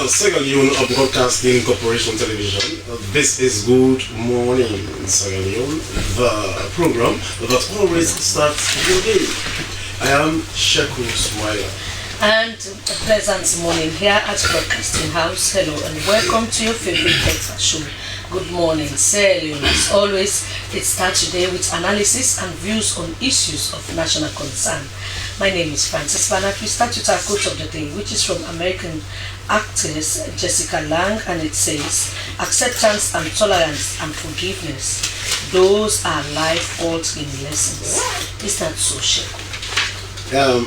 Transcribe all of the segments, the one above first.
Sierra Leone Broadcasting Corporation Television. This is Good Morning, Sierra Leone, the program that always starts your day. I am Sheku Smiler. And a pleasant morning here at Broadcasting House. Hello and welcome to your favorite breakfast show. Good morning, Sierra Leone. As always, it starts today with analysis and views on issues of national concern. My name is Francis Banat. We start with our quote of the day, which is from American actress Jessica Lange, and it says, "Acceptance and tolerance and forgiveness, those are life-altering lessons." Is that so, Sheku?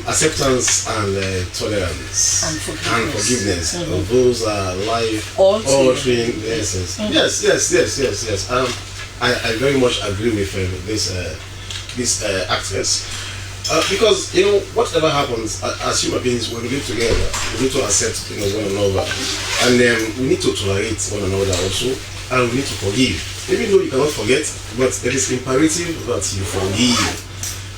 Acceptance and tolerance and forgiveness. Those are life-altering lessons. Yes. I very much agree with this actress. Because whatever happens as human beings, when we live together, we need to accept one another, and we need to tolerate one another also, and we need to forgive. Even though you cannot forget, but it is imperative that you forgive.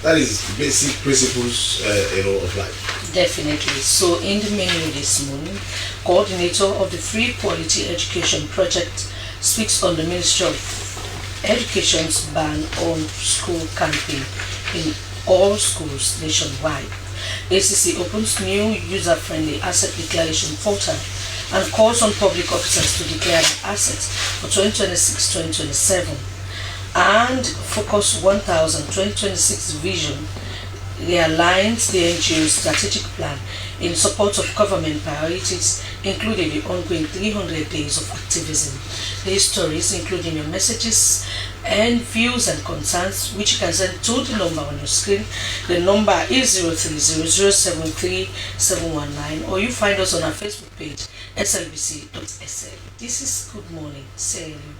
That is basic principles of life. Definitely. So in the menu this morning, coordinator of the Free Quality Education Project speaks on the Ministry of Education's ban on school camping in all schools nationwide. ACC opens new user-friendly asset declaration portal and calls on public officers to declare their assets for 2026-2027. And Focus 1000 2026 vision realigns the NGO's strategic plan in support of government priorities, including the ongoing 300 days of activism. These stories, including your messages and views and concerns, which you can send to the number on your screen. The number is 030073719, or you find us on our Facebook page, slbc.sl. This is Good Morning, Sierra Leone.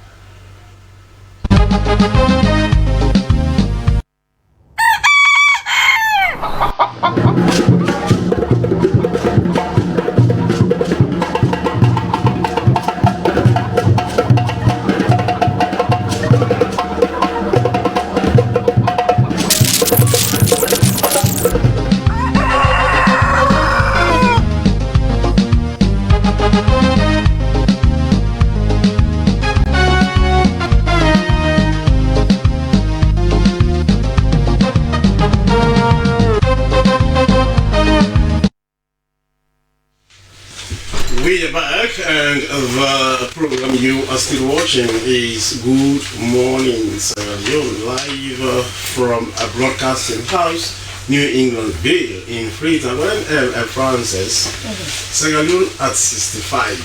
We are back, and the program you are still watching is Good Morning Sierra Leone, live from a broadcasting house, New England Vale in Freetown. Francis, Sierra Leone at 65.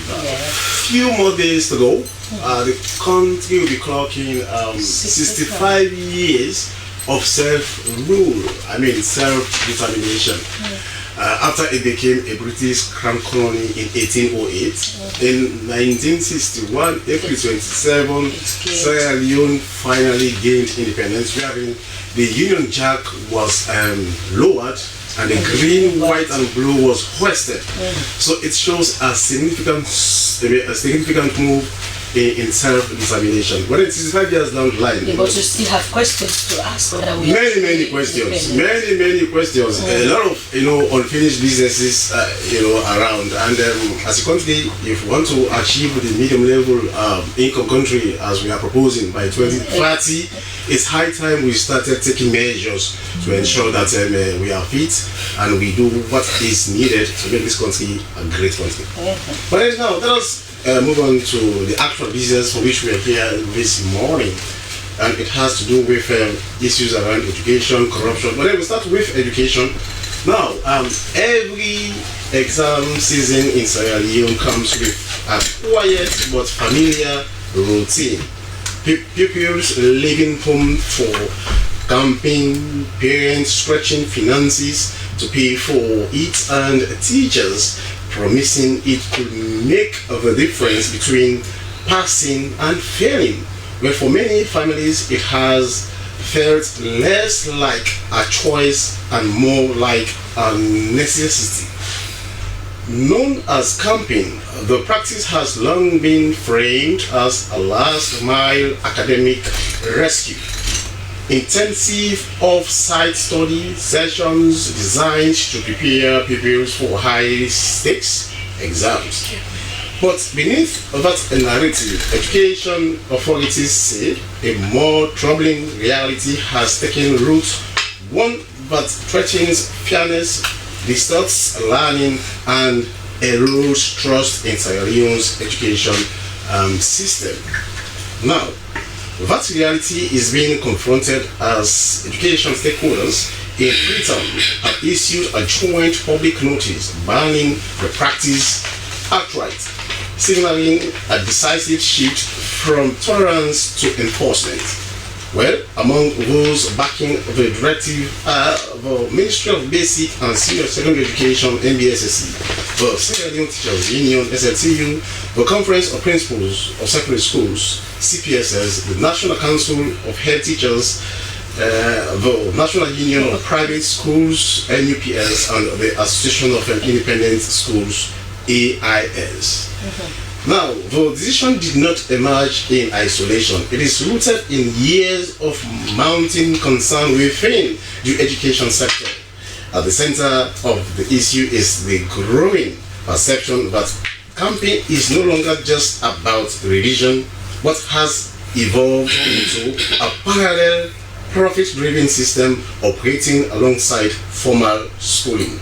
Few more days to go. The country will be clocking 65 years of self-rule. Self-determination. After it became a British crown colony in 1808, in 1961, April 27, Sierra Leone finally gained independence, wherein the Union Jack was lowered and the green, white, and blue was hoisted. So it shows a significant move in self-determination. But it's 65 years down the line. But you still have questions to ask. Many questions. Many questions. A lot of unfinished businesses around. And as a country, if we want to achieve the medium level income country as we are proposing by 2030, it's high time we started taking measures to ensure that we are fit and we do what is needed to make this country a great country. But now, let us move on to the actual business for which we are here this morning, and it has to do with issues around education, corruption. But then we start with education. Now, every exam season in Sierra Leone comes with a quiet but familiar routine. Pupils leaving home for camping, parents stretching finances to pay for it, and teachers promising it could make the difference between passing and failing. But for many families, it has felt less like a choice and more like a necessity. Known as camping, the practice has long been framed as a last-mile academic rescue. Intensive off-site study sessions designed to prepare pupils for high-stakes exams. But beneath that narrative, education authorities say a more troubling reality has taken root, one that threatens fairness, distorts learning, and erodes trust in Sierra Leone's education system. Now, that reality is being confronted as education stakeholders in Freetown have issued a joint public notice banning the practice outright, signaling a decisive shift from tolerance to enforcement. Well, among those backing the directive are the Ministry of Basic and Senior Secondary Education (MBSSE), the Sierra Leone Teachers Union (SLTU), the Conference of Principals of Secondary Schools (CPSS), the National Council of Head Teachers, the National Union of Private Schools (NUPS), and the Association of Independent Schools (AIS). Now, the decision did not emerge in isolation. It is rooted in years of mounting concern within the education sector. At the center of the issue is the growing perception that camping is no longer just about religion, but has evolved into a parallel profit-driven system operating alongside formal schooling.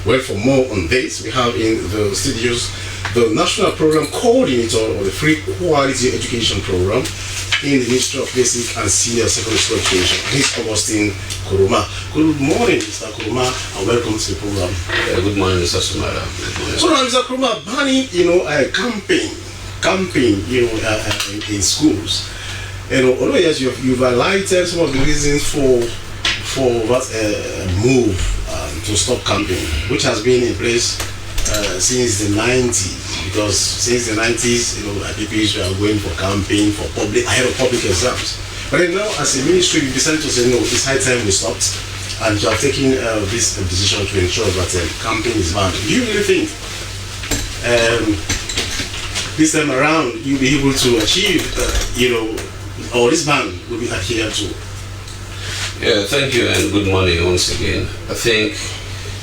Well, for more on this, we have in the studios the National Program Coordinator of the Free Quality Education Program in the Ministry of Basic and Senior Secondary School Education. He's Augustine Kuruma. Good morning, Mr. Kuruma, and welcome to the program. Good morning, Mr. Sumara. So now, Mr. Kuruma, banning, camping, in schools. Although yes, you've highlighted some of the reasons for that move to stop camping, which has been in place since the 90s, because since the 90s, people are going for camping ahead of public exams. But then now, as a ministry, you decided to say no, it's high time we stopped, and you are taking this decision to ensure that camping is banned. Do you really think this time around you'll be able to achieve, or this ban will be adhered to? Yeah, thank you and good morning once again. I think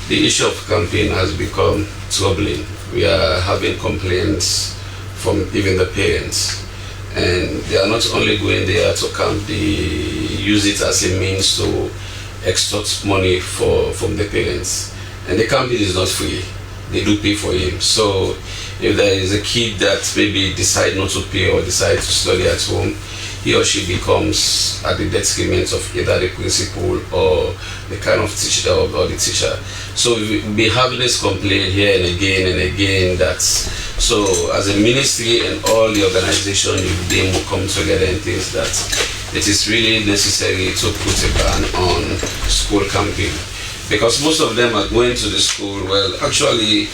the issue of camping has become troubling. We are having complaints from even the parents, and they are not only going there to camp, they use it as a means to extort money from the parents. And the camping is not free, they do pay for him. So if there is a kid that maybe decide not to pay or decide to study at home, he or she becomes at the detriment of either the principal or the kind of teacher or the teacher. So we've been having this complaint here and again that, so as a ministry and all the organization, they will come together and think that it is really necessary to put a ban on school camping, because most of them are going to the school, well, actually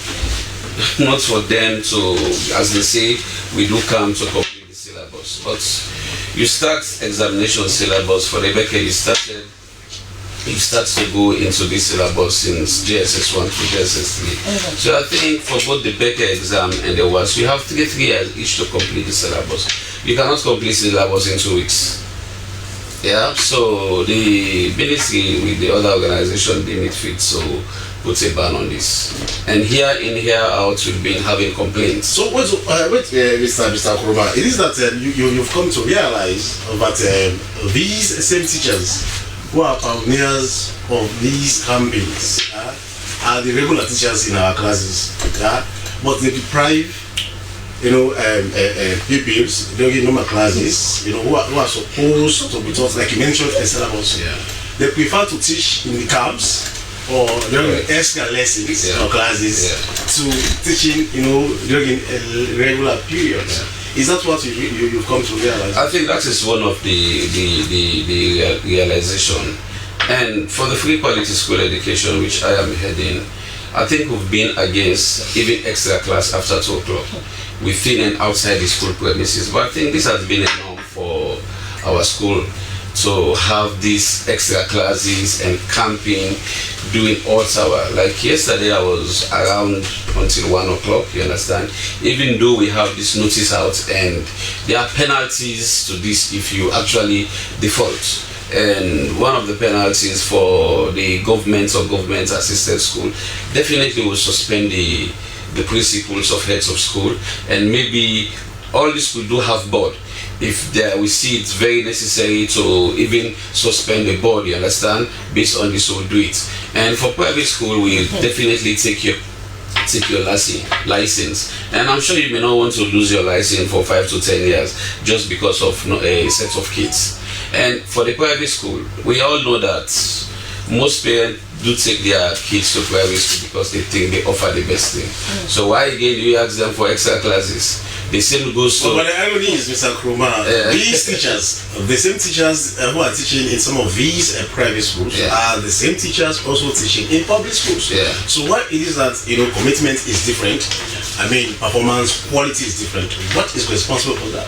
not for them to, as they say, we do come to complete the syllabus, but you start examination syllabus for the Rebecca, you start to go into this syllabus since JSS 1 to JSS 3. So I think for both the Becca exam and the WAS, you have 3 years each to complete the syllabus. You cannot complete syllabus in 2 weeks. Yeah, so the ministry with the other organization, they need fit to put a ban on this. And here in, here out, we've been having complaints. So wait, Mr. Kuruma, it is that you've come to realize that these same teachers who are pioneers of these campaigns are the regular teachers in our classes, but they deprive pupils during normal classes, who are supposed to be taught, like you mentioned, a syllabus. Yeah. They prefer to teach in the camps or during extra lessons or classes to teaching, during regular periods. Yeah. Is that what you've come to realize? I think that is one of the realization. And for the free quality school education, which I am heading, I think we've been against even extra class after 2 o'clock within and outside the school premises. But I think this has been a norm for our school to have these extra classes and camping doing odd hour. Like yesterday I was around until 1 o'clock, you understand? Even though we have this notice out and there are penalties to this if you actually default. And one of the penalties for the government or government assisted school definitely will suspend the the principals of heads of school, and maybe all the schools do have board. If we see it's very necessary to even suspend the board, you understand, based on this, we'll do it. And for private school, we definitely take your license, and I'm sure you may not want to lose your license for 5 to 10 years just because of a set of kids. And for the private school, we all know that most parents do take their kids to private school because they think they offer the best thing. So why again do you ask them for extra classes? The same goes to... But the irony is, Mr. Kroma, these teachers, the same teachers who are teaching in some of these private schools are the same teachers also teaching in public schools. So what it is that, commitment is different, performance quality is different. What is responsible for that?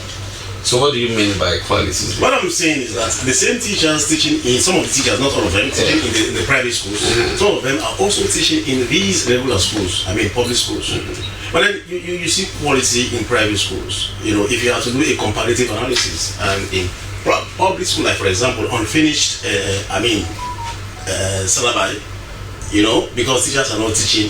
So what do you mean by quality? What I'm saying is that the same teachers teaching in some of the teachers, not all of them, teaching in the private schools, some of them are also teaching in these regular schools, public schools. But then you see quality in private schools. If you have to do a comparative analysis, and in public school, like for example, unfinished, syllabi, because teachers are not teaching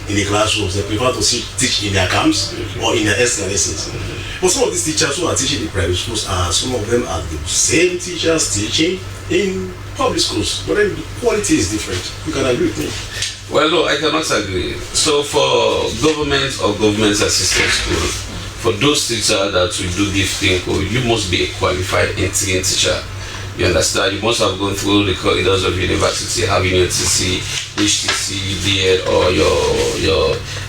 in the classrooms, they prefer to teach in their camps or in their extra lessons. But some of these teachers who are teaching in private schools some of them are the same teachers teaching in public schools, but then the quality is different. You can agree with me? Well, no, I cannot agree. So for government or government assisted school, for those teachers that will do this thing, you must be a qualified and trained teacher. You understand? You must have gone through the corridors of university, having your TC, HTC, BEd, or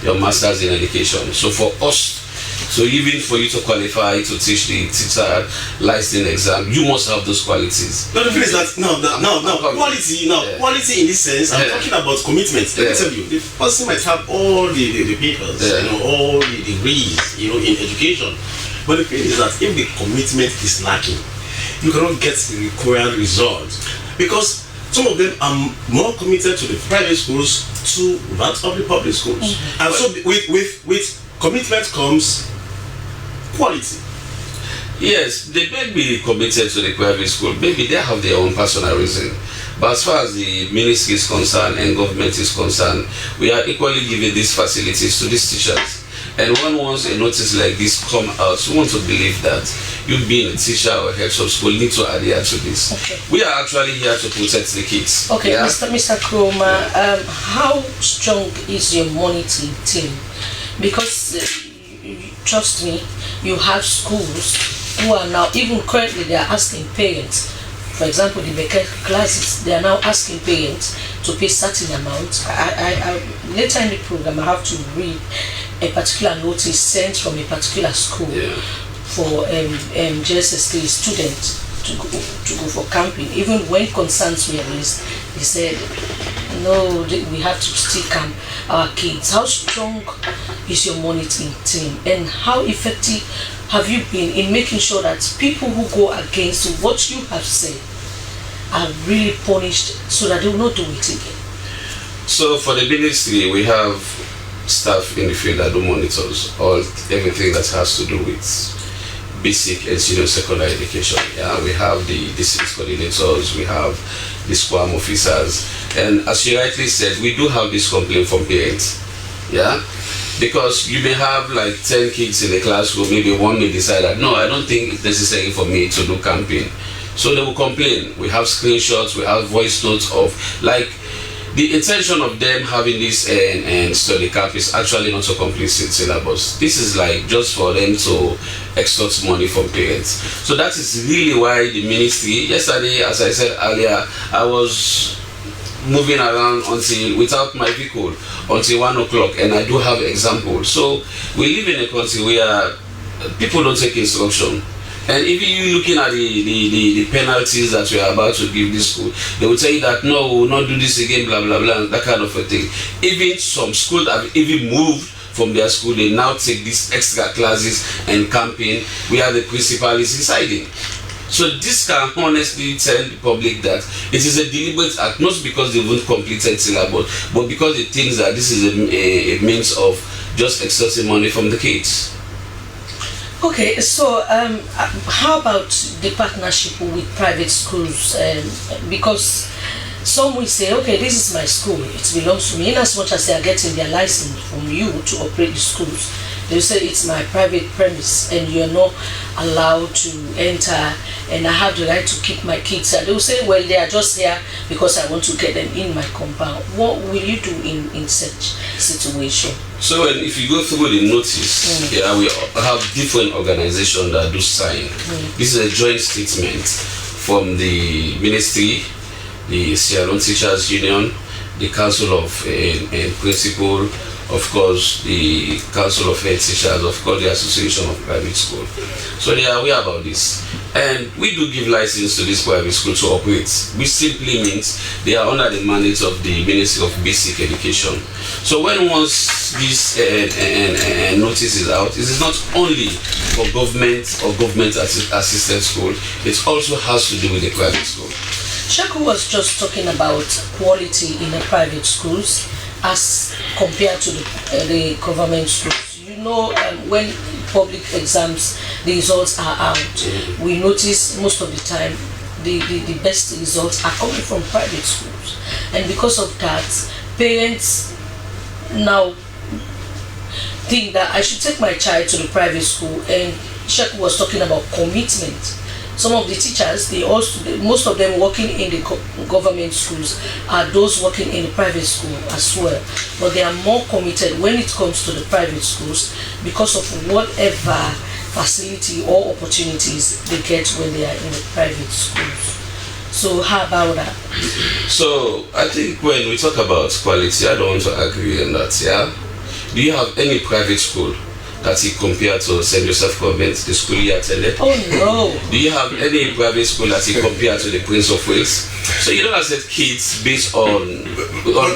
your masters in education. So for us, even for you to qualify to teach the teacher license exam, you must have those qualities. No, the thing is that quality in this sense, I'm talking about commitment. Let me tell you, the person might have all the papers, all the degrees, in education, but the thing is that if the commitment is lacking, you cannot get the required result, because some of them are more committed to the private schools to that of the public schools. And so with commitment comes quality. Yes, they may be committed to the private school. Maybe they have their own personal reason. But as far as the ministry is concerned and government is concerned, we are equally giving these facilities to these teachers. And when once a notice like this come out, we want to believe that you being a teacher or head of school need to adhere to this. We are actually here to protect the kids. Mr. Kroma, how strong is your monitoring team? Because trust me, you have schools who are now, even currently, they are asking parents. For example, the Becker classes, they are now asking parents to pay certain amounts. I later in the program, I have to read a particular notice sent from a particular school for JSS3 students to go for camping. Even when concerns were raised, they said, no, we have to still camp our kids. How strong is your monitoring team, and how effective have you been in making sure that people who go against what you have said are really punished so that they will not do it again? So for the ministry, we have staff in the field that do monitors everything that has to do with basic and senior secondary education. We have the district coordinators, we have the SQUAM officers, and as you rightly said, we do have this complaint from parents. Because you may have like 10 kids in the classroom, maybe one may decide that, no, I don't think it's necessary for me to do camping. So they will complain. We have screenshots, we have voice notes of, like, the intention of them having this and study camp is actually not to complete syllabus. This is like just for them to extort money from parents. So that is really why the ministry, yesterday, as I said earlier, I was moving around without my vehicle until 1 o'clock, and I do have examples. So we live in a country where people don't take instruction. And if you're looking at the penalties that we are about to give this school, they will tell you that no, we will not do this again, blah blah blah, that kind of a thing. Even some schools have even moved from their school, they now take these extra classes and camping where the principal is deciding. So this can honestly tell the public that it is a deliberate act, not because they won't completed syllabus, but because they think that this is a means of just extorting money from the kids. Okay, so how about the partnership with private schools? Because some will say, okay, this is my school, it belongs to me. In as much as they are getting their license from you to operate the schools, they will say it's my private premise and you're not allowed to enter, and I have the right to keep my kids here. They will say, well, they are just here because I want to get them in my compound. What will you do in such situation? So if you go through the notice, yeah, we have different organizations that do sign. This is a joint statement from the ministry, the Sierra Leone Teachers Union, the Council of Principal, of course, the Council of Head Teachers, of course, the Association of Private School. So they are aware about this. And we do give license to this private school to operate, which simply means they are under the mandate of the Ministry of Basic Education. So when once this notice is out, it is not only for government or government-assisted school, it also has to do with the private school. Sheku was just talking about quality in the private schools as compared to the government schools. You know, when public exams, the results are out, we notice most of the time the best results are coming from private schools. And because of that, parents now think that I should take my child to the private school, and Sheku was talking about commitment. Some of the teachers, most of them working in the government schools are those working in the private school as well. But they are more committed when it comes to the private schools because of whatever facility or opportunities they get when they are in the private schools. So how about that? So I think when we talk about quality, I don't want to agree on that, yeah? Do you have any private school that he compared to St. Joseph Convent, the school he attended? Oh no! Do you have any private school that he compared to the Prince of Wales? So you don't accept kids based on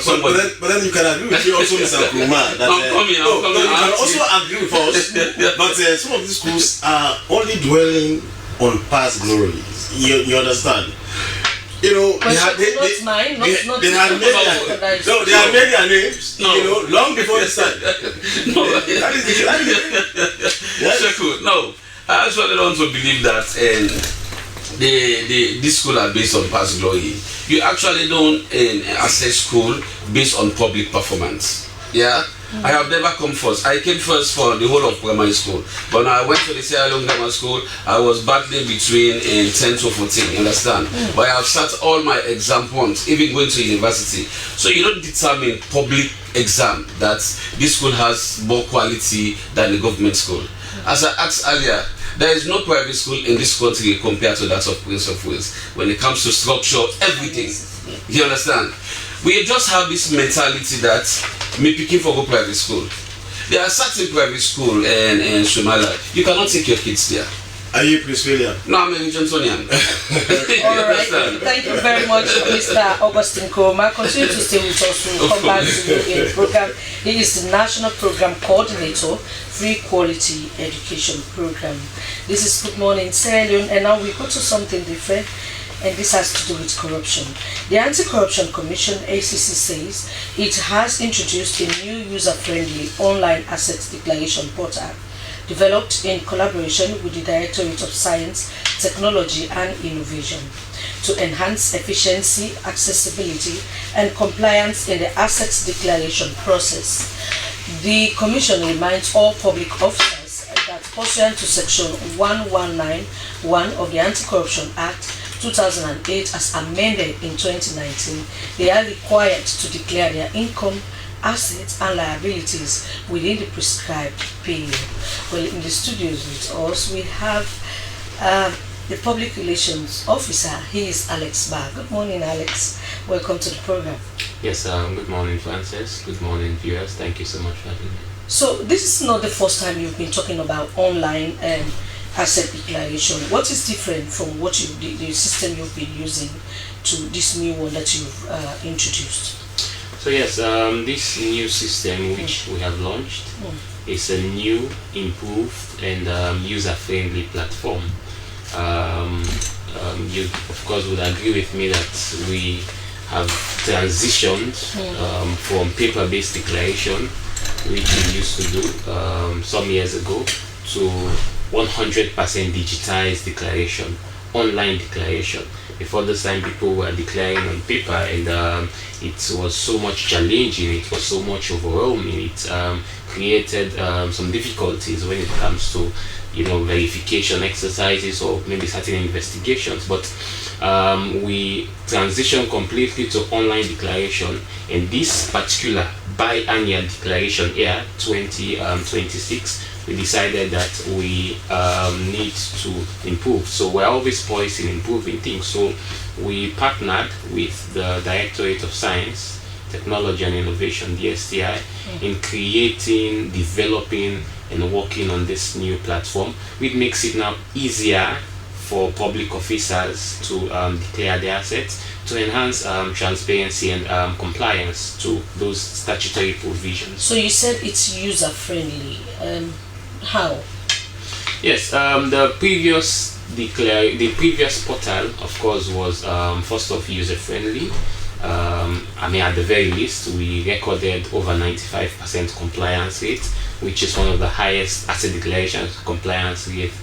somebody. But then you can agree with me also, Mr. Nkrumah, that I'm coming. you can also agree with us. But some of these schools are only dwelling on past glories. You understand? You know, they had made their names. No. You know, long before the start. No, no. I actually don't want to believe that this school are based on past glory. You actually don't assess school based on public performance. Yeah. I have never come first. I came first for the whole of primary school. But when I went to the Sierra Leone Grammar School, I was battling between 10 to 14, you understand? But I have sat all my exam points, even going to university. So you don't determine public exam that this school has more quality than the government school. As I asked earlier, there is no private school in this country compared to that of Prince of Wales when it comes to structure, everything. You understand? We just have this mentality that me picking for go private school. There are certain private school in Somalia. You cannot take your kids there. Are you Presbyterian? No, I'm a Regiontonian. Alright, thank you very much, Mr. Augustine Nkrumah. Continue to stay with us. We'll come back to you in the program. He is the National Program Coordinator, Free Quality Education Program. This is Good Morning, Sierra Leone, and now we go to something different. And this has to do with corruption. The Anti-Corruption Commission, ACC, says it has introduced a new user-friendly online asset declaration portal developed in collaboration with the Directorate of Science, Technology and Innovation to enhance efficiency, accessibility and compliance in the assets declaration process. The Commission reminds all public officers that pursuant to Section 1191 of the Anti-Corruption Act 2008 as amended in 2019, they are required to declare their income, assets and liabilities within the prescribed period. Well, in the studios with us, we have the Public Relations Officer. He is Alex Barr. Good morning, Alex. Welcome to the program. Yes, good morning, Frances. Good morning, viewers. Thank you so much for having me. So, this is not the first time you've been talking about online asset declaration. What is different from what the system you've been using to this new one that you've introduced? So yes, this new system which we have launched is a new, improved and user-friendly platform. You of course would agree with me that we have transitioned from paper-based declaration, which we used to do some years ago, to 100% digitized declaration online declaration. Before this time, people were declaring on paper, and it was so much challenging, it was so much overwhelming, it created some difficulties when it comes to, verification exercises or maybe certain investigations. But we transitioned completely to online declaration, and this particular biannual declaration year 2026, we decided that we need to improve. So we're always poised in improving things. So we partnered with the Directorate of Science, Technology and Innovation, DSTI, in creating, developing, and working on this new platform, which makes it now easier for public officers to declare their assets, to enhance transparency and compliance to those statutory provisions. So you said it's user friendly. How? Yes, the previous portal, of course, was first off user friendly. At the very least, we recorded over 95% compliance rate, which is one of the highest asset declaration compliance rate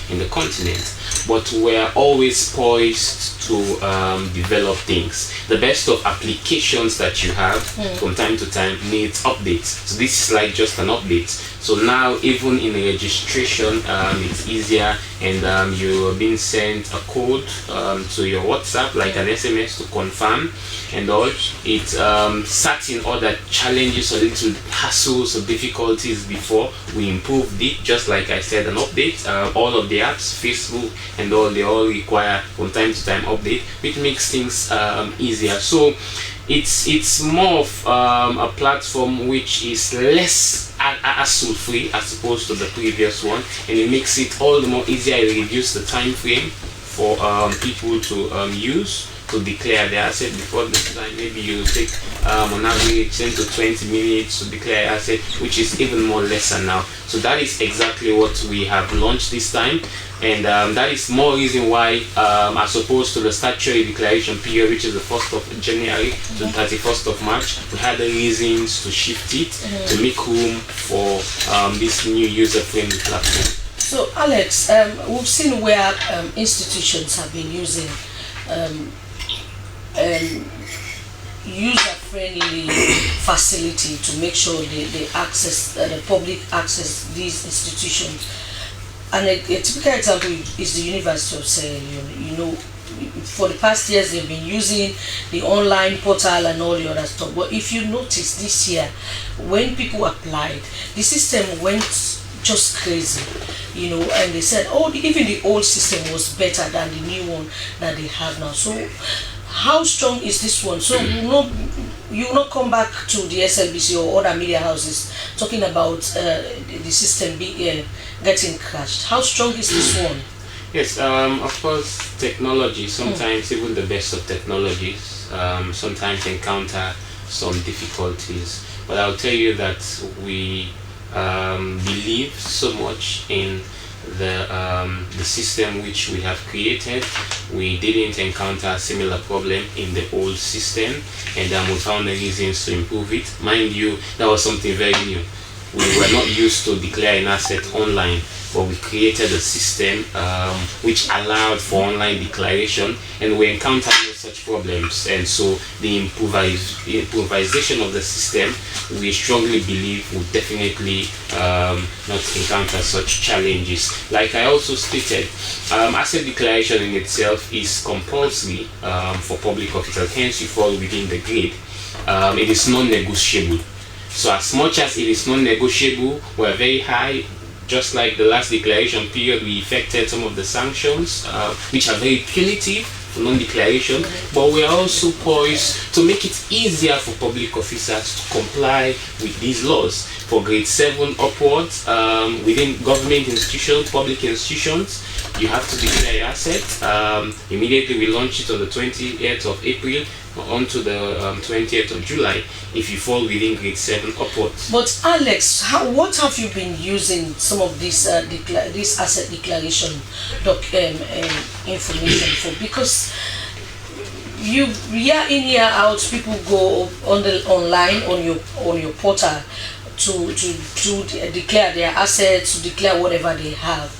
in the continent. But we're always poised to develop things. The best of applications that you have from time to time needs updates. So this is like just an update. So now, even in registration, it's easier, and you're being sent a code to your WhatsApp, like an SMS, to confirm and all. It sat in all the challenges or little hassles or difficulties before. We improved it, just like I said, an update. All of the apps, Facebook and all, they all require from time to time update, which makes things easier. So it's more of a platform which is less hassle free as opposed to the previous one, and it makes it all the more easier. It reduces the time frame for people to use to declare their asset. Before this time, maybe you take on average 10 to 20 minutes to declare asset, which is even more lesser now. So that is exactly what we have launched this time, and that is more reason why, as opposed to the statutory declaration period, which is the 1st of January to 31st of March, we had the reasons to shift it to make room for this new user-friendly platform. So Alex, we've seen where institutions have been using user-friendly facility to make sure they access, the public access these institutions. And a typical example is the University of Sierra Leone. For the past years they've been using the online portal and all the other stuff. But if you notice this year, when people applied, the system went just crazy, and they said, even the old system was better than the new one that they have now. So how strong is this one? So you will not come back to the SLBC or other media houses talking about the system getting crashed. How strong is this one? Yes, of course, technology, sometimes even the best of technologies sometimes encounter some difficulties. But I'll tell you that we believe so much in the system which we have created. We didn't encounter a similar problem in the old system, and we found the reasons to improve it. Mind you, that was something very new. We were not used to declaring asset online, but we created a system which allowed for online declaration, and we encountered no such problems. And so the improvisation of the system, we strongly believe, will definitely not encounter such challenges. Like I also stated, asset declaration in itself is compulsory for public officers, hence you fall within the grade. It is non-negotiable. So as much as it is non-negotiable, we're very high. Just like the last declaration period, we effected some of the sanctions, which are very punitive for non-declaration, but we are also poised to make it easier for public officers to comply with these laws. For grade 7 upwards, within government institutions, public institutions, you have to declare your asset. Immediately we launch it on the 28th of April onto the 20th of July if you fall within grade 7 upwards. But Alex, what have you been using some of this this asset declaration information for? Because year in, year out, people go online on your portal to declare their assets, to declare whatever they have.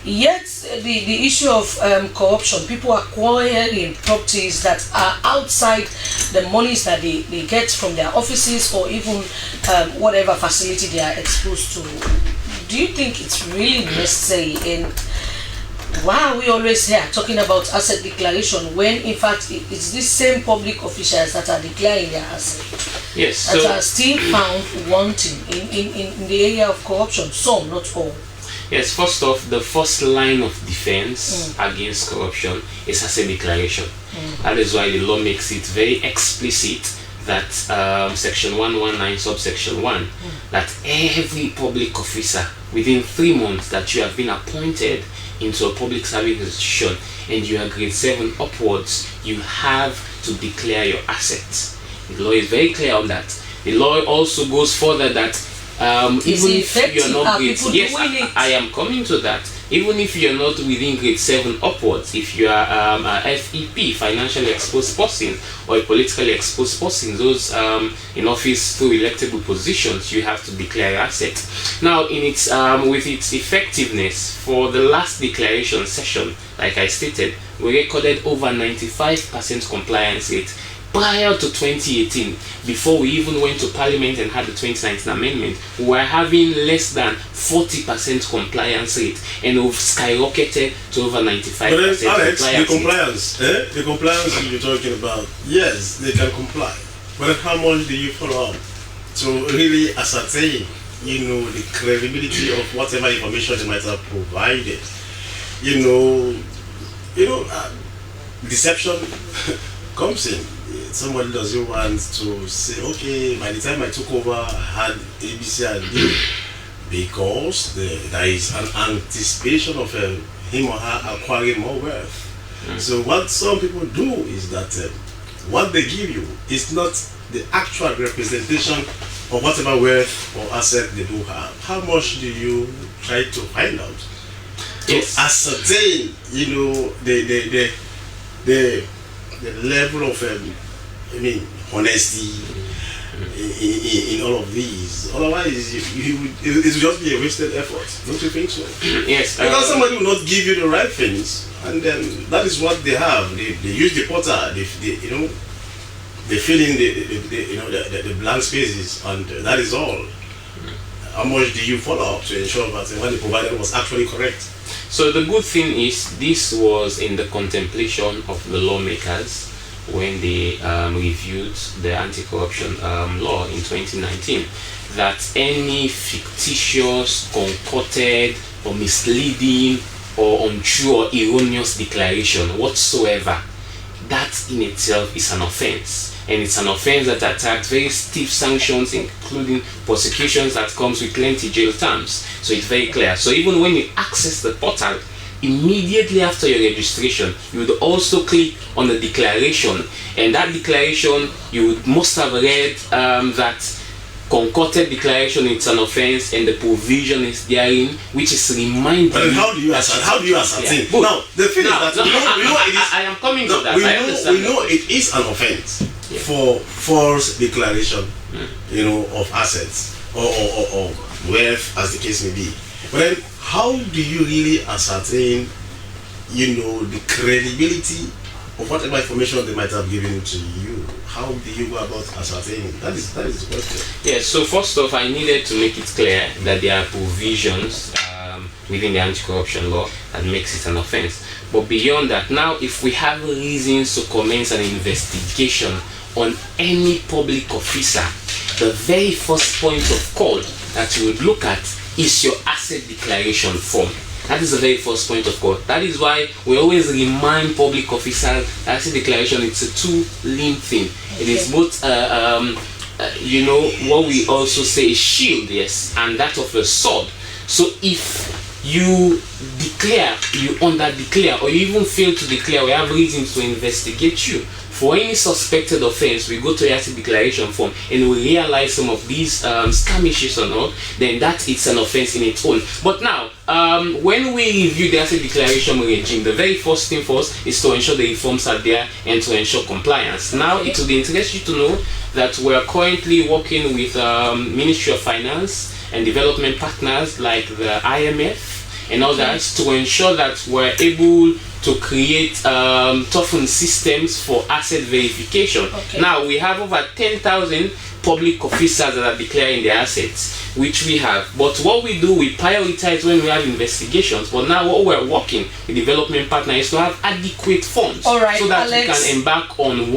Yet the issue of corruption, people acquiring properties that are outside the monies that they get from their offices or even whatever facility they are exposed to. Do you think it's really necessary? And why are we always here talking about asset declaration when in fact it's these same public officials that are declaring their assets that are still found wanting in the area of corruption? Some, not all. Yes, first off, the first line of defense against corruption is asset declaration. That is why the law makes it very explicit that section 119 subsection 1 that every public officer within 3 months that you have been appointed into a public service institution and you are grade 7 upwards, you have to declare your assets. The law is very clear on that. The law also goes further that even if you're not grade, yes, I am coming to that. Even if you're not within grade 7 upwards, if you are a FEP, financially exposed person, or a politically exposed person, those in office through electable positions, you have to declare your assets. Now, in its with its effectiveness for the last declaration session, like I stated, we recorded over 95% compliance rate. Prior to 2018, before we even went to Parliament and had the 2019 amendment, we were having less than 40% compliance rate, and we've skyrocketed to over 95% but then, Alex, compliance rate. The compliance you're talking about, yes, they can comply, but how much do you follow up to really ascertain, the credibility of whatever information they might have provided? Deception comes in. Somebody doesn't want to say, okay, by the time I took over, I had ABC and D, because there is an anticipation of him or her acquiring more wealth. So what some people do is that what they give you is not the actual representation of whatever wealth or asset they do have. How much do you try to find out? Yes. To ascertain, the level of honesty in all of these. Otherwise, it will just be a wasted effort. Don't you think so? Yes. Because somebody will not give you the right things, and then that is what they have. They use the portal. They fill in the blank spaces, and that is all. How much do you follow up to ensure that what they provided was actually correct? So the good thing is this was in the contemplation of the lawmakers when they reviewed the anti-corruption law in 2019, that any fictitious, concocted, or misleading, or untrue or erroneous declaration whatsoever, that in itself is an offense. And it's an offense that attracts very stiff sanctions, including prosecutions that comes with plenty jail terms. So it's very clear. So even when you access the portal, immediately after your registration, you would also click on the declaration, and that declaration you must have read that concocted declaration is an offense, and the provision is therein, which is reminding. But how do you ascertain? Now the thing is that we know it is. I am coming to that. We know it is an offense for false declaration, of assets or wealth, as the case may be. But then, how do you really ascertain, the credibility of whatever information they might have given to you? How do you go about ascertaining? That is the question. Yes. So first off, I needed to make it clear that there are provisions within the anti-corruption law that makes it an offense. But beyond that, now if we have reasons to commence an investigation on any public officer, the very first point of call that you would look at is your asset declaration form. That is the very first point of call. That is why we always remind public officers that asset declaration, it's a two-limbed thing. It is both, what we also say is shield, yes, and that of a sword. So if you declare, you under-declare, or you even fail to declare, we have reasons to investigate you. For any suspected offense, we go to the asset declaration form and we realize some of these skirmishes or not, then that is an offense in its own. But now, when we review the asset declaration regime, the very first thing for us is to ensure the reforms are there and to ensure compliance. Now, it would interest you to know that we are currently working with Ministry of Finance and development partners like the IMF and others to ensure that we're able to create toughened systems for asset verification. Okay. Now we have over 10,000 public officers that are declaring their assets, which we have. But what we do, we prioritize when we have investigations. But now what we're working with development partners is to have adequate funds, all right, so that Alex, we can embark on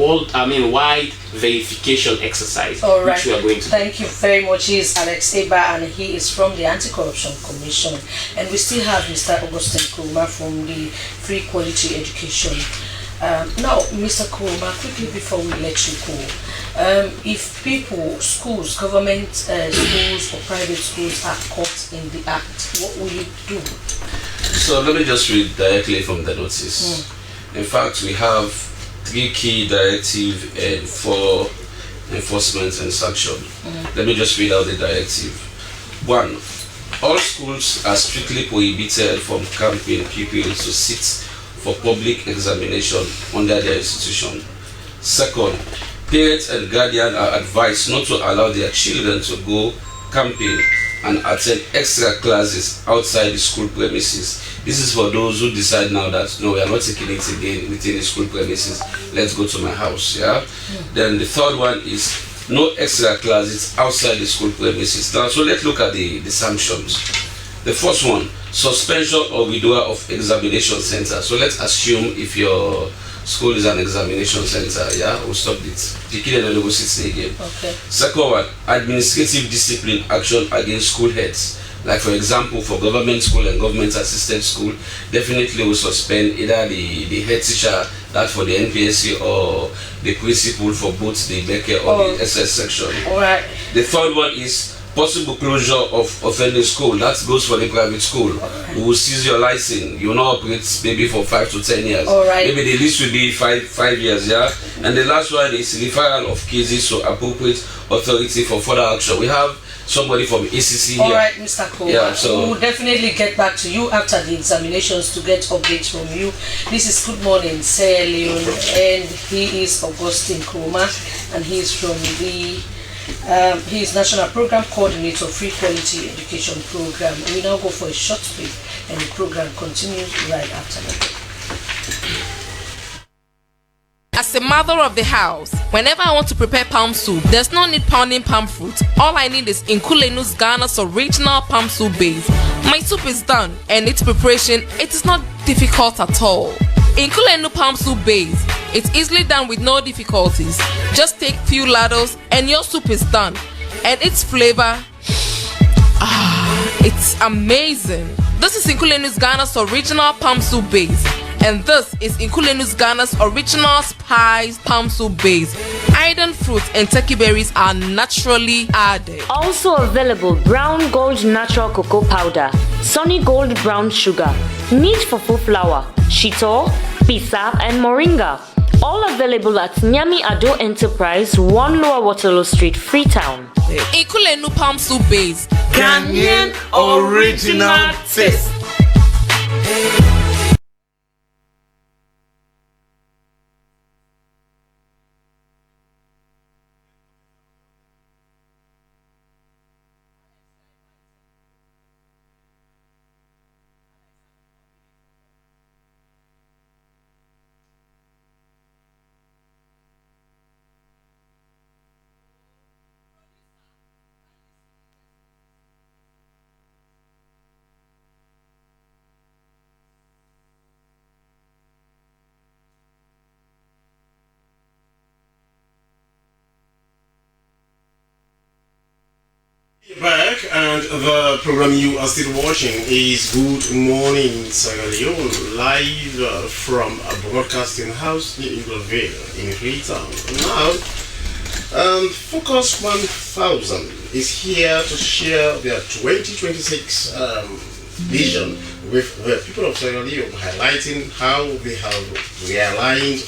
wide verification exercise, all right, which we are going to do. Thank you very much. He is Alex Eba, and he is from the Anti-Corruption Commission. And we still have Mr. Augustine Kuruma from the Free Quality Education. Now, Mr. Kuruma, quickly before we let you go, if people, schools, government schools or private schools are caught in the act, what will you do? So let me just read directly from the notice. In fact, we have 3 key directives and 4 enforcement and sanction. Let me just read out the directive. 1. All schools are strictly prohibited from camping pupils to sit for public examination under their institution. 2nd, parents and guardians are advised not to allow their children to go camping and attend extra classes outside the school premises. This is for those who decide now that no, we are not taking it again within the school premises. Let's go to my house. Then the 3rd one is no extra classes outside the school premises. Now, so let's look at the sanctions. The first one, suspension or withdrawal of examination center. So let's assume if your school is an examination center, we'll stop it. Again. Okay. 2nd one, administrative discipline action against school heads. Like for example, for government school and government assisted school, definitely will suspend either the head teacher, that for the NPSC, or the principal for both the Becker or the SS section. All right. The 3rd one is possible closure of offending school. That goes for the private school. We will seize your license. You will not operate maybe for 5 to 10 years. All right. Maybe the least will be five years. And the last one is referral of cases to appropriate authority for further action. We have somebody from ACC here. All right, Mr. Cole. So we will definitely get back to you after the examinations to get updates from you. This is Good Morning, Sir Leone, and he is Augustine Kuruma, and he is from the he is National Program Coordinator, Free Quality Education Program. We now go for a short break, and the program continues right after that. As a mother of the house, whenever I want to prepare palm soup, there's no need pounding palm fruit. All I need is Nkulenu's Ghana's original palm soup base. My soup is done, and its preparation, it is not difficult at all. Nkulenu palm soup base, it's easily done with no difficulties. Just take few ladles and your soup is done. And its flavor, it's amazing. This is Nkulenu's Ghana's original palm soup base. And this is Nkulenu's Ghana's original spiced palm soup base. Iron fruit and turkey berries are naturally added. Also available Brown Gold Natural Cocoa Powder, Sunny Gold Brown Sugar, Neat Fufu Flour, Shito, Pisap and Moringa. All available at Nyami Ado Enterprise, 1 Lower Waterloo Street, Freetown. Nkulenu palm soup base. Ghanaian original taste. Back, and the program you are still watching is Good Morning Sierra Leone, live from a broadcasting house in Inglewood in Freetown. Now, Focus 1000 is here to share their 2026 vision with the people of Sierra Leone, highlighting how they have realigned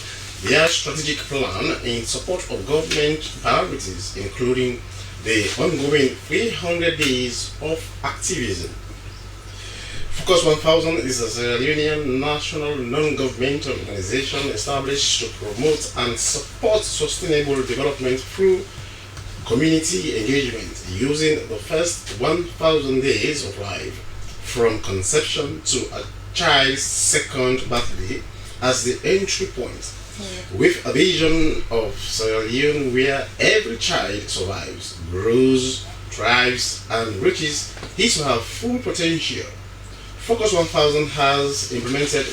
their strategic plan in support of government priorities, including the ongoing 300 days of activism. Focus 1000 is a Sierra Leonean national non-governmental organization established to promote and support sustainable development through community engagement, using the first 1000 days of life from conception to a child's second birthday as the entry point, with a vision of Sierra Leone where every child survives, grows, thrives, and reaches his or her full potential. Focus 1000 has implemented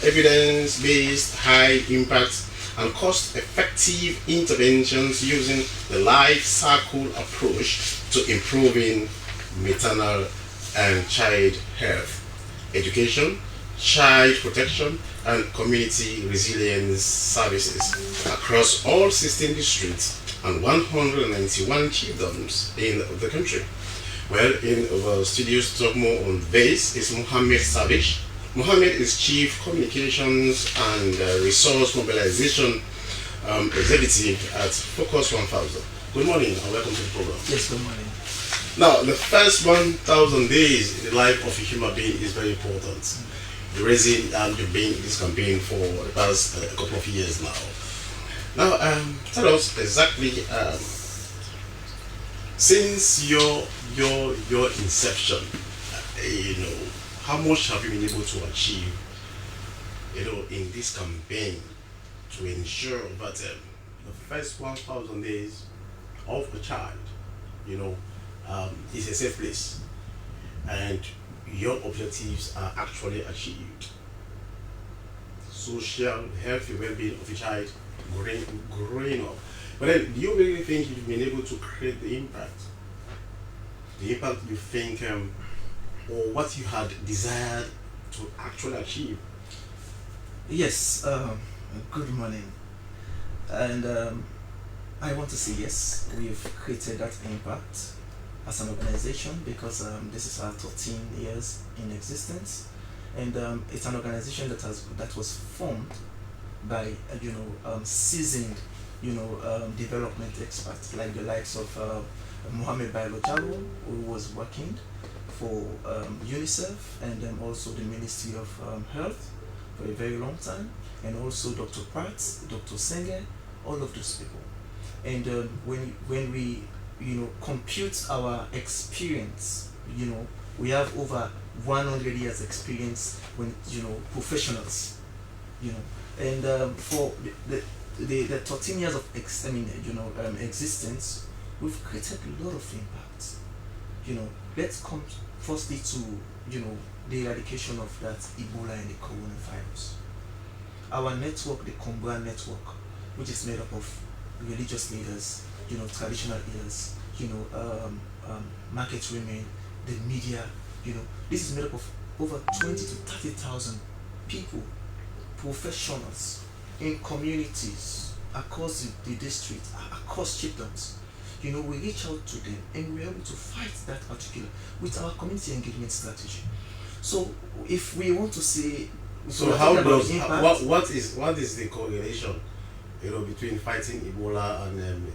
evidence-based, high-impact, and cost-effective interventions using the life cycle approach to improving maternal and child health, education, child protection, and community resilience services across all 16 districts and 191 chiefdoms in the country. Well, in our studios to talk more on this is Mohammed Savage. Mohammed is Chief Communications and Resource Mobilization Executive at Focus 1000. Good morning and welcome to the program. Yes, good morning. Now, the first 1000 days in the life of a human being is very important. The reason you've been in this campaign for the past couple of years now. Now, tell us exactly, since your inception, how much have you been able to achieve, in this campaign to ensure that the first 1000 days of a child, is a safe place and your objectives are actually achieved. Social, healthy well-being of a child growing up. But then, do you really think you've been able to create the impact? The impact you think, or what you had desired to actually achieve? Yes, good morning. And I want to say yes, we've created that impact as an organization because this is our 13 years in existence, and it's an organization that was formed by seasoned development experts like the likes of Mohammed Bailo, who was working for UNICEF and also the Ministry of Health for a very long time, and also Dr. Pratt, Dr. Senge, all of those people. And when we compute our experience, we have over 100 years experience when professionals, and for the 13 years of existence, we've created a lot of impact. Let's come firstly to the eradication of that Ebola and the coronavirus. Our network, the Kombra network, which is made up of religious leaders, traditional leaders, market women, the media, this is made up of over 20 to 30,000 people, professionals in communities across the district, across chiefdoms. We reach out to them and we're able to fight that particular with our community engagement strategy. So if we want to say, so how does impact, what is the correlation between fighting Ebola and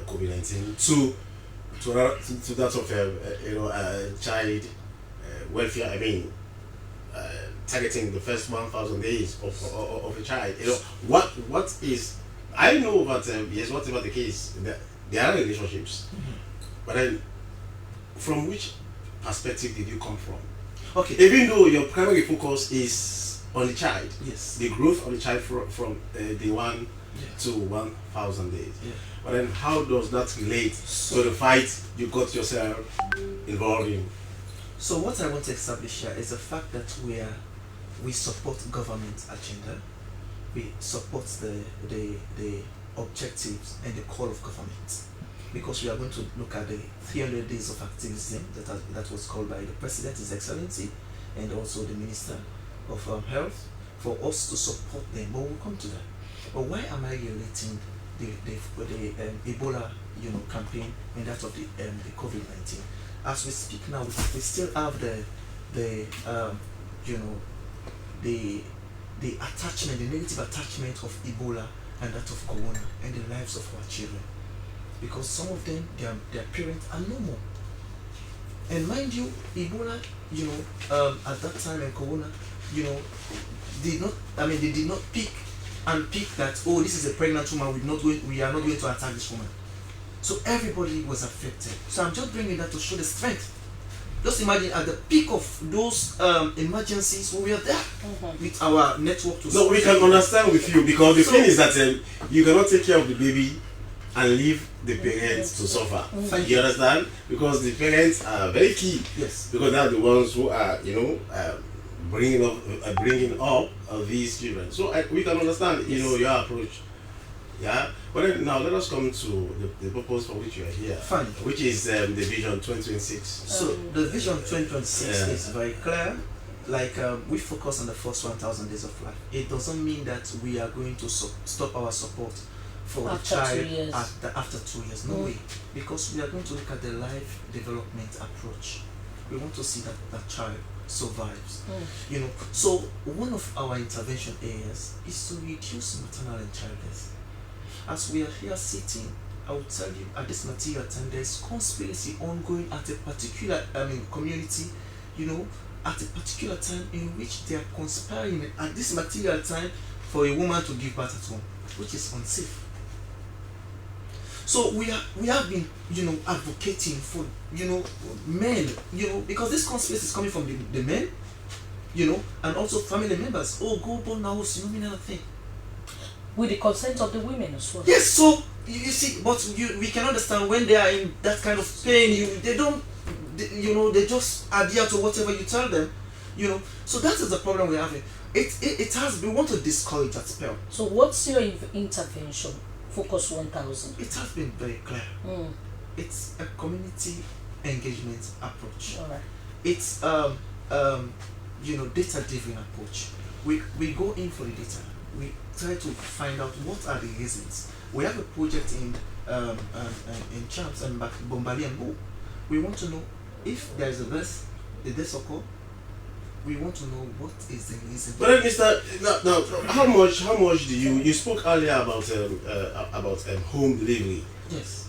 COVID-19 to that of child welfare? Targeting the first 1000 days of a child. What is? I know that yes, whatever the case, there are relationships, but then from which perspective did you come from? Okay. Even though your primary focus is on the child, yes, the growth of the child from day one to 1000 days. Yeah. But then how does that relate to the fight you got yourself involved in? So what I want to establish here is the fact that we support government agenda, we support the objectives and the call of government, because we are going to look at the 300 days of activism that was called by the President, His Excellency, and also the Minister of Health, for us to support them. But we'll come to that. But why am I relating the Ebola campaign and that of the COVID-19? As we speak now, we still have the attachment, the negative attachment of Ebola and that of Corona and the lives of our children, because some of them, their parents are no more. And mind you, Ebola, at that time, and Corona, they did not pick that, oh, this is a pregnant woman, we are not going to attack this woman. So everybody was affected. So I'm just bringing that to show the strength just imagine at the peak of those emergencies, we were there with our network to No, we can understand with you, because the thing is that you cannot take care of the baby and leave the parents to suffer. You understand? Because the parents are very key. Yes. Because they are the ones who are, bringing up these children. So we can understand, your approach. Yeah. But then, now let us come to the purpose for which you are here. Fine. Which is the Vision 2026. So the Vision 2026 is very clear. Like we focus on the first 1,000 days of life. It doesn't mean that we are going to stop our support for After the child 2 years. after 2 years. No way. Because we are going to look at the life development approach. We want to see that that child survives. So one of our intervention areas is to reduce maternal and child death. As we are here sitting, I will tell you at this material time there is conspiracy ongoing at a particular community, at a particular time in which they are conspiring at this material time for a woman to give birth at home, which is unsafe. So we have been advocating for men, because this conspiracy is coming from the men, and also family members. Oh, go born now, you mean anything. With the consent of the women as well. Yes, so you see, but we can understand when they are in that kind of pain, they just adhere to whatever you tell them, So that is the problem we're having. We want to discourage that spell. So what's your intervention? Focus 1,000. It has been very clear. It's a community engagement approach. All right. It's data-driven approach. We go in for the data. We try to find out what are the reasons. We have a project in Champs and Bombali and Bo. We want to know if there is a death occur. We want to know what is the reason. But then, now, how much do you spoke earlier about home delivery? Yes.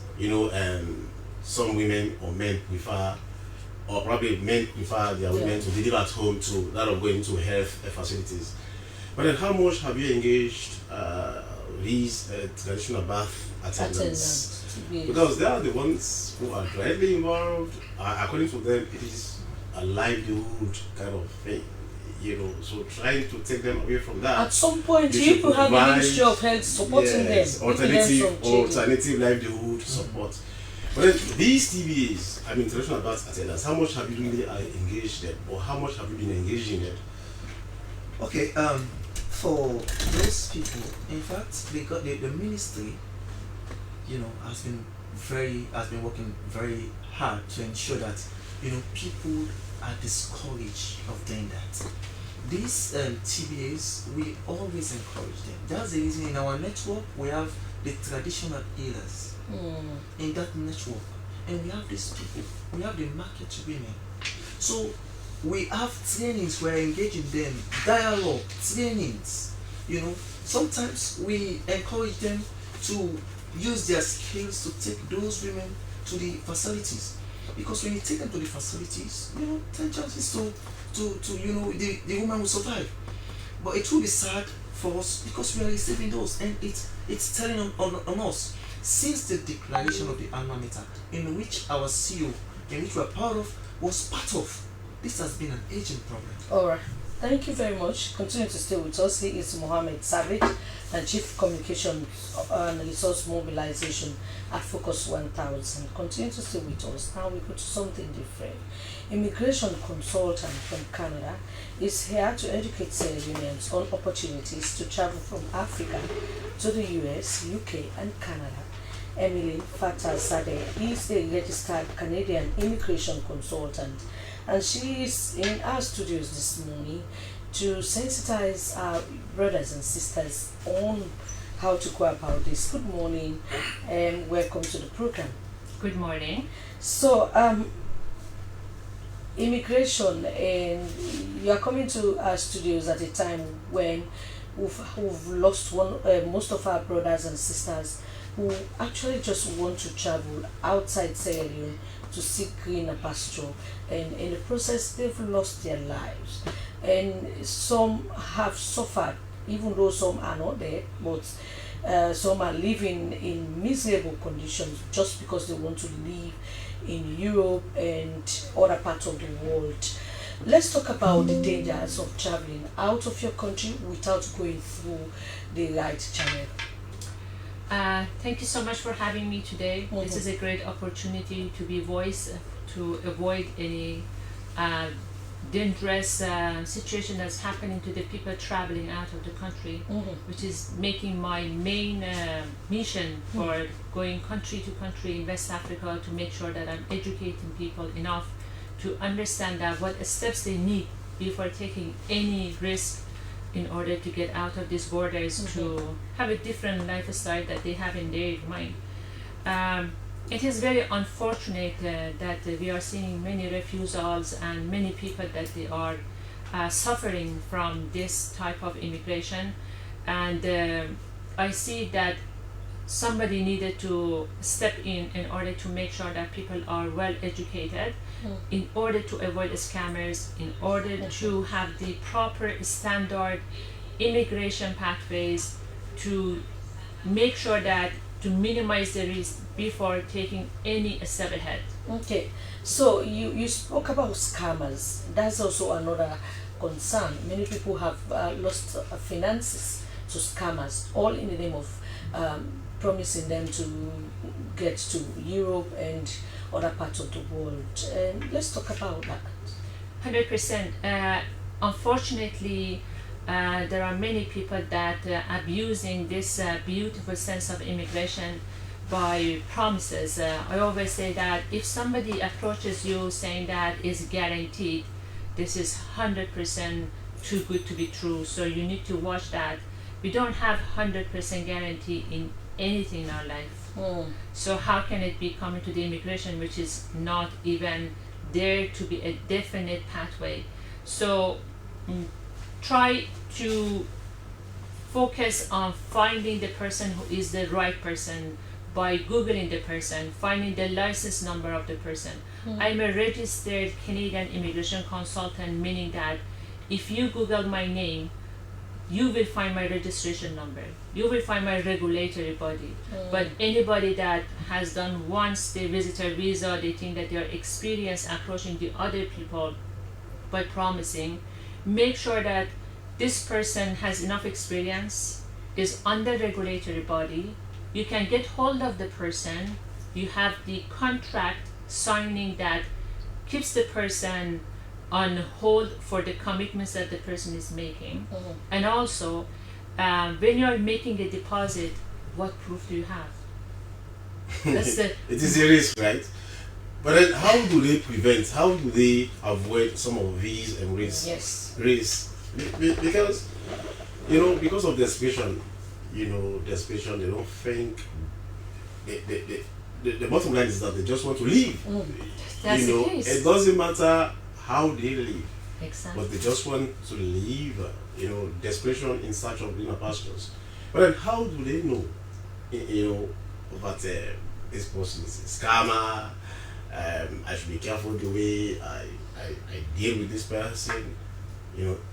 Some women or men prefer, or probably men prefer their women to deliver at home to that of going to health facilities. But then, how much have you engaged these traditional birth attendants? Yes. Because they are the ones who are directly involved. According to them, it is a livelihood kind of thing. So trying to take them away from that. At some point, you people have the Ministry of Health supporting them. Alternative livelihood support. But then these TBAs, traditional birth attendants, how much have you really engaged them, or how much have you been engaging them? Okay, for those people, in fact, the ministry, has been working very hard to ensure that people are discouraged of doing that. These TBAs, we always encourage them. That's the reason in our network we have the traditional healers in that network, and we have these people. We have the market women. So we have trainings, we're engaging them, dialogue, trainings. Sometimes we encourage them to use their skills to take those women to the facilities. Because when you take them to the facilities, 10 chances the woman will survive. But it will be sad for us because we are receiving those, and it's telling on us. Since the declaration of the Armament Act, in which our CEO, in which we are proud of, was part of, this has been an aging problem. All right. Thank you very much. Continue to stay with us. He is Mohammed Savage, and Chief Communications and Resource Mobilization at Focus 1000. Continue to stay with us. Now we go to something different. Immigration consultant from Canada is here to educate Sierra Leoneans on opportunities to travel from Africa to the US, UK, and Canada. Emily Fatah Sadeh is a registered Canadian immigration consultant, and she is in our studios this morning to sensitize our brothers and sisters on how to go about this. Good morning and welcome to the program. Good morning. So, immigration, and you are coming to our studios at a time when we've lost most of our brothers and sisters who actually just want to travel outside Sierra Leone to seek greener pasture, and in the process they've lost their lives, and some have suffered, even though some are not dead, but Some are living in miserable conditions just because they want to live in Europe and other parts of the world. Let's talk about the dangers of traveling out of your country without going through the right channel. Thank you so much for having me today. This is a great opportunity to be voice to avoid any dangerous situation that's happening to the people traveling out of the country, which is making my main mission for going country to country in West Africa to make sure that I'm educating people enough to understand that what steps they need before taking any risk in order to get out of these borders to have a different lifestyle that they have in their mind. It is very unfortunate that we are seeing many refusals and many people that they are suffering from this type of immigration, and I see that somebody needed to step in order to make sure that people are well educated, in order to avoid scammers, in order to have the proper standard immigration pathways to make sure that to minimize the risk before taking any step ahead. Okay, so you spoke about scammers. That's also another concern. Many people have lost finances to scammers, all in the name of promising them to get to Europe and other parts of the world. And let's talk about that. 100%. Unfortunately, there are many people that abusing this beautiful sense of immigration by promises. I always say that if somebody approaches you saying that is guaranteed, this is 100% too good to be true. So you need to watch that. We don't have 100% guarantee in anything in our life. So how can it be coming to the immigration which is not even there to be a definite pathway? So try to focus on finding the person who is the right person by Googling the person, finding the license number of the person. I'm a registered Canadian immigration consultant, meaning that if you Google my name, you will find my registration number, you will find my regulatory body. But anybody that has done once the visitor visa, they think that they are experienced approaching the other people by promising, make sure that this person has enough experience, is under regulatory body, you can get hold of the person, you have the contract signing that keeps the person on hold for the commitments that the person is making. And also, when you are making a deposit, what proof do you have? That's the It is a risk, right? But then how do they prevent, how do they avoid some of these risks? Yes. Because, because of desperation, desperation, they don't think, the bottom line is that they just want to leave. That's the case. It doesn't matter how they live, Exactly. but they just want to leave, desperation in search of greener pastures. But then how do they know, that this person is a scammer? I should be careful the way I deal with this person,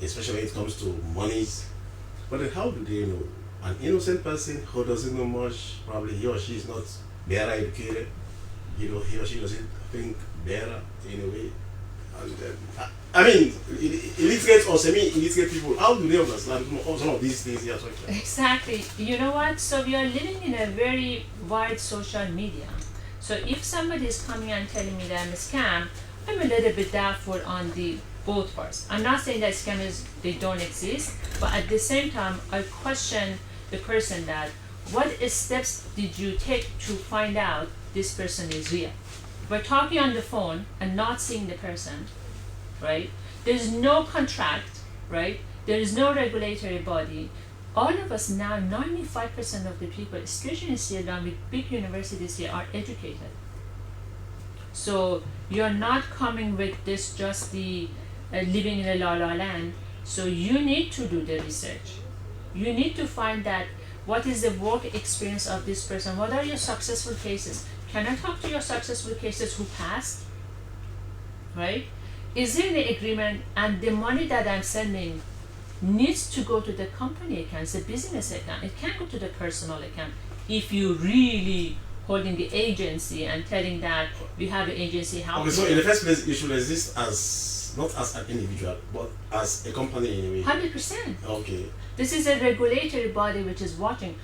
especially when it comes to monies. But then how do they know? An innocent person who doesn't know much, probably he or she is not better educated, he or she doesn't think better in a way. And illiterate or semi-illiterate people, how do they understand some of these things here? Exactly. You know what? So we are living in a very wide social media. So if somebody is coming and telling me that I'm a scam, I'm a little bit doubtful on the both parts. I'm not saying that scammers, they don't exist, but at the same time, I question the person that what steps did you take to find out this person is real? By talking on the phone and not seeing the person, right? There's no contract, right? There is no regulatory body. All of us now, 95% of the people, especially in Sierra Leone with big universities here, are educated. So you're not coming with this just the living in a la land. So you need to do the research. You need to find that what is the work experience of this person? What are your successful cases? Can I talk to your successful cases who passed? Right? Is there an agreement and the money that I'm sending needs to go to the company account, it's a business account. It can't go to the personal account. If you really holding the agency and telling that we have an agency helping. Okay, so in the first place, you should exist as not as an individual, but as a company in a way. 100%. Okay. This is a regulatory body which is watching.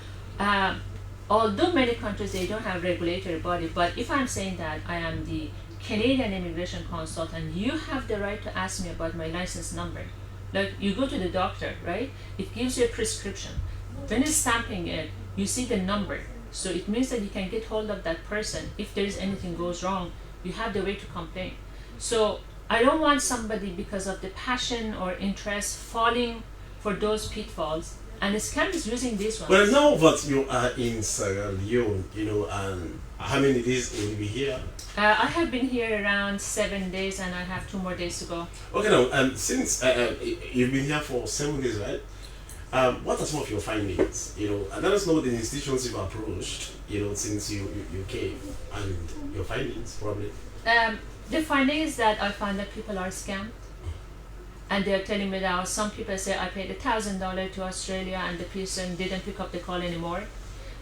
Although many countries they don't have regulatory body, but if I'm saying that I am the Canadian immigration consultant, you have the right to ask me about my license number. Like you go to the doctor, right? It gives you a prescription. When it's stamping it, you see the number. So it means that you can get hold of that person. If there is anything goes wrong, you have the way to complain. So I don't want somebody because of the passion or interest falling for those pitfalls. And the scam is using this one. Well, now that you are in Sierra Leone, and how many days will you be here? I have been here around 7 days, and I have 2 more days to go. Okay, now, since you've been here for 7 days, right? What are some of your findings? And let us know the institutions you've approached, since you came, and your findings, probably. The finding is that I found that people are scammed. And they're telling me that some people say I paid $1,000 to Australia and the person didn't pick up the call anymore.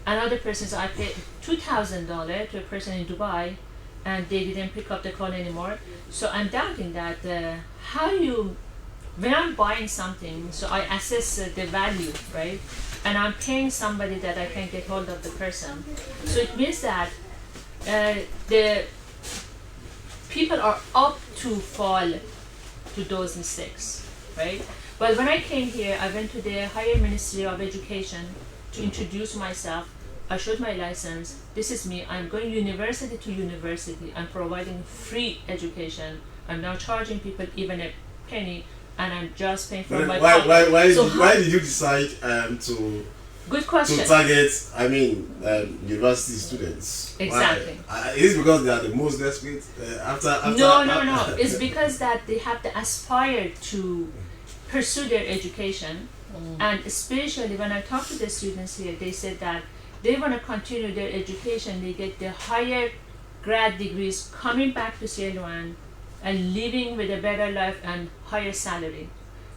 Another person says I paid $2,000 to a person in Dubai and they didn't pick up the call anymore. So I'm doubting that when I'm buying something, so I assess the value, right? And I'm paying somebody that I can get hold of the person. So it means that the people are up to fall to those mistakes, right? But when I came here, I went to the Higher Ministry of Education to introduce myself. I showed my license. This is me. I'm going university to university. I'm providing free education. I'm not charging people even a penny, and I'm just paying for my why did you decide to good question to target university students? Exactly. Is it because they are the most desperate after no it's because that they have to aspire to pursue their education. And especially when I talk to the students here, they said that they want to continue their education. They get the higher grad degrees, coming back to Sierra Leone and living with a better life and higher salary.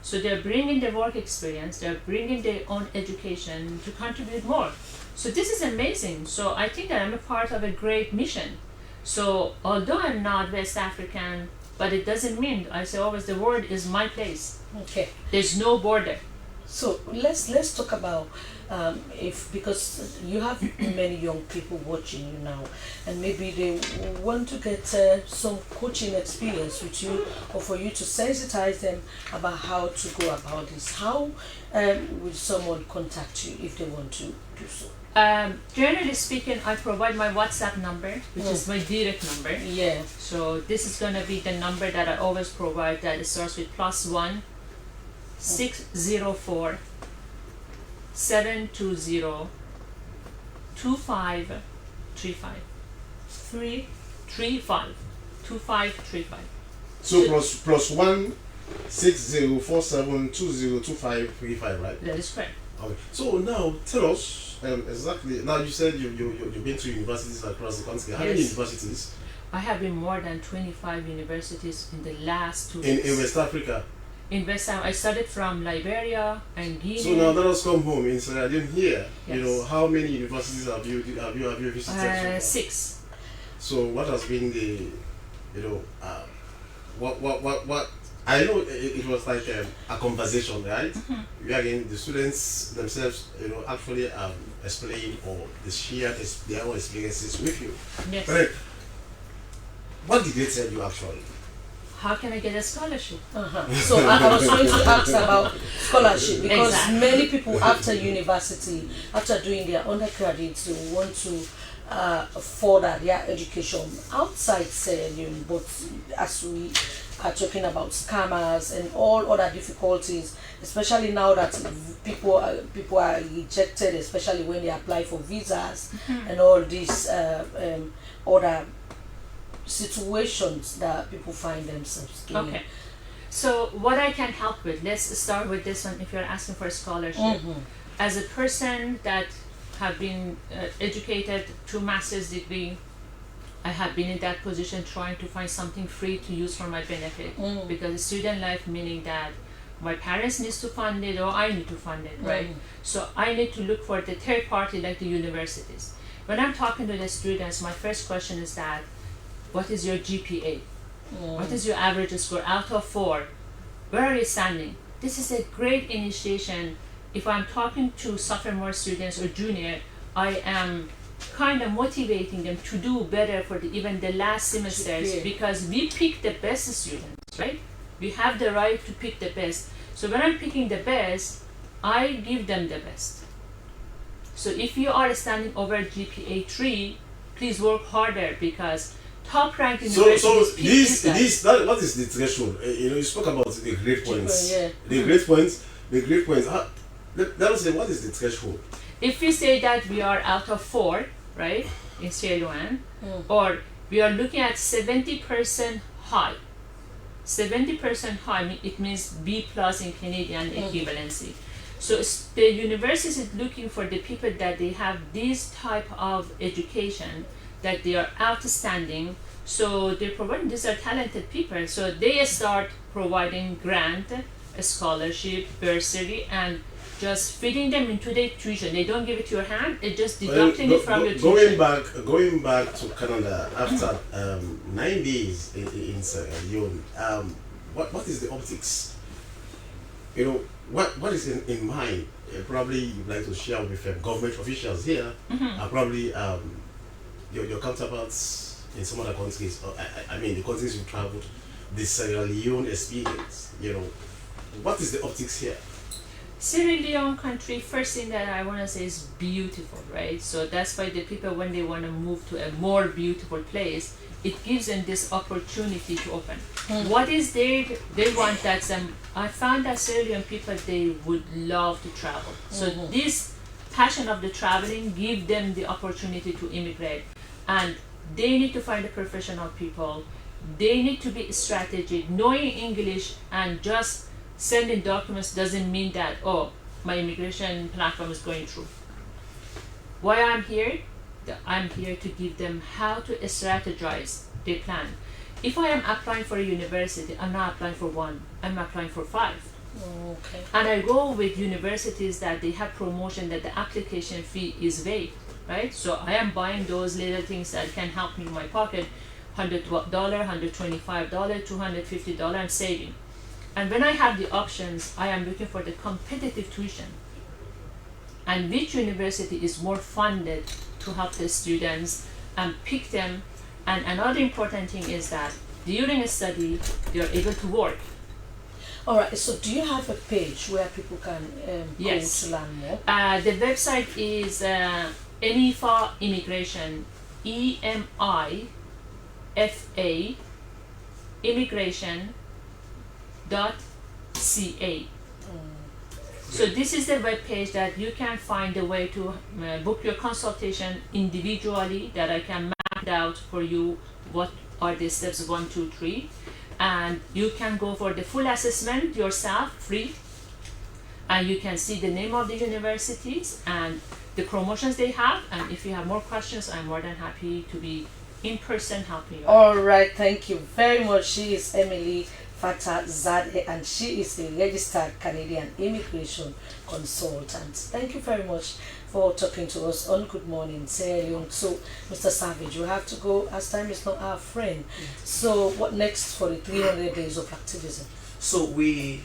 So they're bringing their work experience, they're bringing their own education to contribute more. So this is amazing. So I think that I'm a part of a great mission. So although I'm not West African, but it doesn't mean, I say always, the world is my place. Okay. There's no border. So let's talk about because you have many young people watching you now, and maybe they want to get some coaching experience with you, or for you to sensitize them about how to go about this. How will someone contact you if they want to do so? Generally speaking, I provide my WhatsApp number, which is my direct number. Yeah. So this is gonna be the number that I always provide. That it starts with +1 604 720 2535 2535. So +1 6047202535, right? That is correct. Okay. So now tell us exactly. Now you said you've been to universities across the country. How many universities? I have been more than 25 universities in the last 2 in years. West Africa. In West Africa, I started from Liberia and Guinea. So now let us come home in Sierra Leone here. Yes. How many universities have you visited? So far? 6. So what has been the, what? I know it was like a conversation, right? Wherein the students themselves, actually explain or they share their own experiences with you. Yes. But what did they tell you actually? How can I get a scholarship? So I was going to ask about scholarship, because many people after university, after doing their undergraduates, they want to further their education outside Sierra Leone. But as we are talking about scammers and all other difficulties, especially now that people are rejected, especially when they apply for visas and all these other situations that people find themselves in. Okay. So what I can help with, let's start with this one. If you're asking for a scholarship, as a person that have been educated to master's degree, I have been in that position trying to find something free to use for my benefit, because student life, meaning that my parents need to fund it or I need to fund it, right? So I need to look for the third party like the universities. When I'm talking to the students, my first question is that, what is your GPA? What is your average score out of 4? Where are you standing? This is a great initiation. If I'm talking to sophomore students or junior, I am kind of motivating them to do better for even the last semesters, because we pick the best students, right? We have the right to pick the best. So when I'm picking the best, I give them the best. So if you are standing over GPA 3, please work harder, because top ranked universities. What is the threshold? You spoke about the grade points. The grade points. Let us say, what is the threshold? If we say that we are out of 4, right, in Sierra Leone, or we are looking at 70% high. 70% high, it means B plus in Canadian equivalency. So the university is looking for the people that they have this type of education, that they are outstanding. So they provide, these are talented people. So they start providing grant, a scholarship, bursary, and just feeding them into their tuition. They don't give it to your hand, they're just deducting it from your tuition. Going back to Canada after 9 days in Sierra Leone, what is the optics? What is in mind? Probably you'd like to share with government officials here, probably your counterparts in some other countries, I mean the countries you traveled, the Sierra Leone experience, what is the optics here? Sierra Leone country, first thing that I want to say is beautiful, right? So that's why the people, when they want to move to a more beautiful place, it gives them this opportunity to open. What is there? They want that. I found that Sierra Leone people, they would love to travel. So this passion of the traveling give them the opportunity to immigrate, and they need to find the professional people. They need to be strategic. Knowing English and just sending documents doesn't mean that, oh, my immigration platform is going through. Why I'm here? I'm here to give them how to strategize their plan. If I am applying for a university, I'm not applying for 1, I'm applying for 5. Okay. And I go with universities that they have promotion that the application fee is waived, right? So I am buying those little things that can help me in my pocket, $100, $125, $250, I'm saving. And when I have the options, I am looking for the competitive tuition. And which university is more funded to help the students and pick them. And another important thing is that during a study, they are able to work. All right, so do you have a page where people can go to learn more? The website is EMIFA Immigration, EMIFA Immigration.ca. So this is the web page that you can find a way to book your consultation individually, that I can map it out for you what are the steps 1, 2, 3, and you can go for the full assessment yourself, free, and you can see the name of the universities and the promotions they have. And if you have more questions, I'm more than happy to be in person helping you. All right, thank you very much. She is Emily Fatah Zadeh, and she is a registered Canadian immigration consultant. Thank you very much for talking to us on Good Morning, Sierra Leone. So, Mr. Savage, you have to go as time is not our friend. So, what next for the 300 days of activism? So, we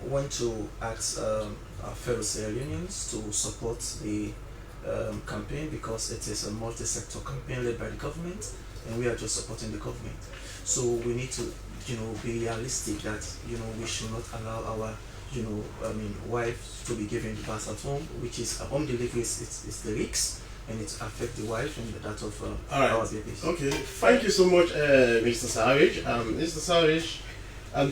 want to ask our fellow Sierra Leoneans to support the campaign, because it is a multi-sector campaign led by the government, and we are just supporting the government. So, we need to be realistic that, we should not allow our, wife to be given the birth at home, which is home delivery is the risks, and it affects the wife and that of our babies. Okay, thank you so much, Mr. Savage. Mr. Savage,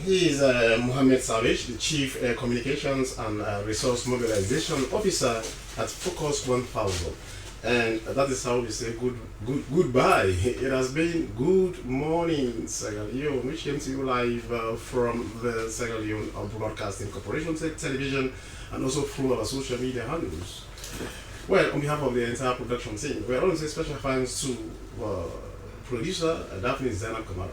he is Mohammed Savage, the Chief Communications and Resource Mobilization Officer at Focus 1000. And that is how we say goodbye. It has been Good Morning, Sierra Leone, which came to you live from the Sierra Leone Broadcasting Corporation television, and also through our social media handles. Well, on behalf of the entire production team, we want to say special thanks to producer Daphne Zainab Kamara,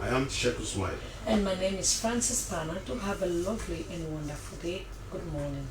I am Sheku Smile. And my name is Francis Pana. To have a lovely and wonderful day. Good morning.